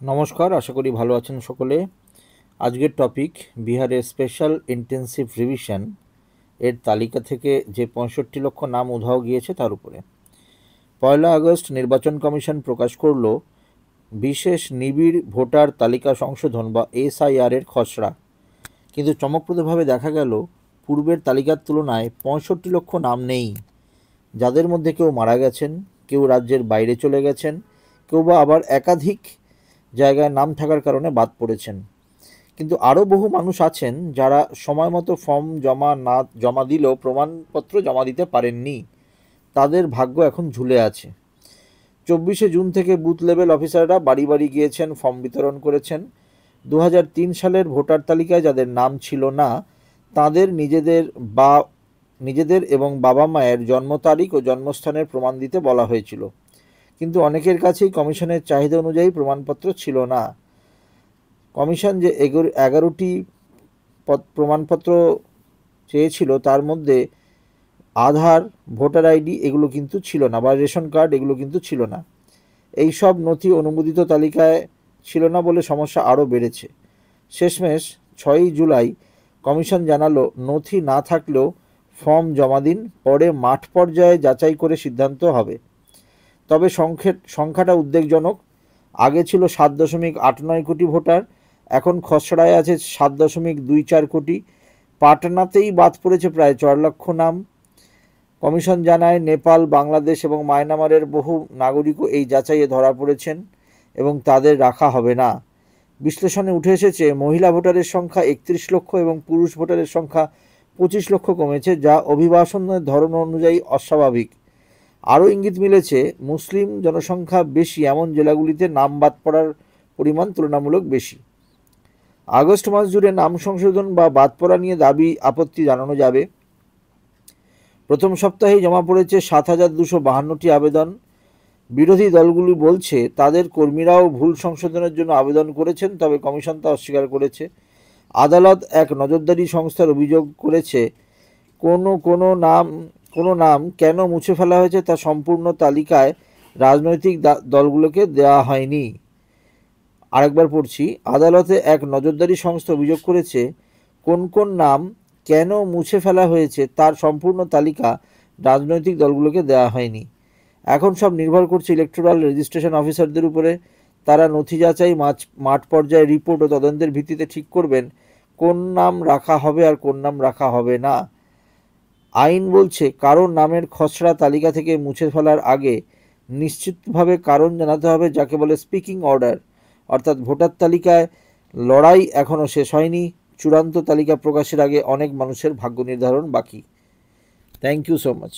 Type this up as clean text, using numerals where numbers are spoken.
নমস্কার, আশা করি ভালো আছেন সকলে। আজকের টপিক বিহারের স্পেশাল ইন্টেন্সিভ রিভিশন এর তালিকা থেকে যে ৬৫ লক্ষ নাম উধাও গিয়েছে তার উপরে। ১লা আগস্ট নির্বাচন কমিশন প্রকাশ করল বিশেষ নিবিড় ভোটার তালিকা সংশোধন বা SIR এর খসড়া। কিন্তু চমকপ্রদভাবে দেখা গেল পূর্বের তালিকার তুলনায় ৬৫ লক্ষ নাম নেই, যাদের মধ্যে কেউ মারা গেছেন, কেউ রাজ্যের বাইরে চলে গেছেন, কেউ বা আবার একাধিক জায়গায় নাম থাকার কারণে বাদ পড়েছেন। কিন্তু আরও বহু মানুষ আছেন যারা সময় মতো ফর্ম জমা দিলেও প্রমাণপত্র জমা দিতে পারেননি। তাদের ভাগ্য এখন ঝুলে আছে। ২৪শে জুন থেকে বুথ লেভেল অফিসাররা বাড়ি বাড়ি গিয়েছেন, ফর্ম বিতরণ করেছেন। ২০০৩ সালের ভোটার তালিকায় যাদের নাম ছিল না, তাদের নিজেদের এবং বাবা মায়ের জন্ম তারিখ ও জন্মস্থানের প্রমাণ দিতে বলা হয়েছিল। কিন্তু অনেকের কাছেই কমিশনের চাহিদা অনুযায়ী প্রমাণপত্র ছিল না। কমিশন যে ১১টি প্রমাণপত্র চেয়েছিল তার মধ্যে আধার, ভোটার আইডি এগুলো কিন্তু ছিল না, বা রেশন কার্ড এগুলো কিন্তু ছিল না। এই সব নথি অনুমোদিত তালিকায় ছিল না বলে সমস্যা আরও বেড়েছে। শেষমেশ ৬ই জুলাই কমিশন জানালো নথি না থাকলেও ফর্ম জমা দিন, পরে মাঠ পর্যায়ে যাচাই করে সিদ্ধান্ত হবে। তবে সংখ্যাটা উদ্বেগজনক। আগে ছিল ৭.৮৯ কোটি ভোটার, এখন খসড়ায় আছে ৭.24 কোটি। পাটনাতেই বাদ পড়েছে প্রায় ৪ লক্ষ নাম। কমিশন জানায় নেপাল, বাংলাদেশ এবং মায়ানমারের বহু নাগরিকও এই যাচাইয়ে ধরা পড়েছেন এবং তাদের রাখা হবে না। বিশ্লেষণে উঠে এসেছে মহিলা ভোটারের সংখ্যা ৩১ লক্ষ এবং পুরুষ ভোটারের সংখ্যা ২৫ লক্ষ কমেছে, যা অভিবাসনের ধরন অনুযায়ী অস্বাভাবিক। আরও ইঙ্গিত মিলেছে মুসলিম জনসংখ্যা বেশি এমন জেলাগুলিতে নাম বাদ পড়ার পরিমাণ তুলনামূলক বেশি। আগস্ট মাস জুড়ে নাম সংশোধন বা বাদ পড়া নিয়ে দাবি আপত্তি জানানো যাবে। প্রথম সপ্তাহেই জমা পড়েছে ৭,২৫২টি আবেদন। বিরোধী দলগুলি বলছে তাদের কর্মীরাও ভুল সংশোধনের জন্য আবেদন করেছেন, তবে কমিশন তা অস্বীকার করেছে। আদালত এক নজরদারি সংস্থার অভিযোগ করেছে কোনো নাম কেন মুছে ফেলা হয়েছে তা সম্পূর্ণ তালিকায় রাজনৈতিক দলগুলোকে দেওয়া হয়নি। আরেকবার পড়ছি, আদালতে এক নজরদারি সংস্থা অভিযোগ করেছে কোন নাম কেন মুছে ফেলা হয়েছে তার সম্পূর্ণ তালিকা রাজনৈতিক দলগুলোকে দেওয়া হয়নি। এখন সব নির্ভর করছে ইলেকটোরাল রেজিস্ট্রেশন অফিসারদের উপরে। তারা নথি যাচাই, মাঠ পর্যায়ে রিপোর্ট ও তদন্তের ভিত্তিতে ঠিক করবেন কোন নাম রাখা হবে আর কোন নাম রাখা হবে না। আইন বলছে কারোর নামের খসড়া তালিকা থেকে মুছে ফেলার আগে নিশ্চিতভাবে কারণ জানাতে হবে, যাকে বলে স্পিকিং অর্ডার। অর্থাৎ ভোটার তালিকায় লড়াই এখনও শেষ হয়নি। চূড়ান্ত তালিকা প্রকাশের আগে অনেক মানুষের ভাগ্য নির্ধারণ বাকি। Thank you so much.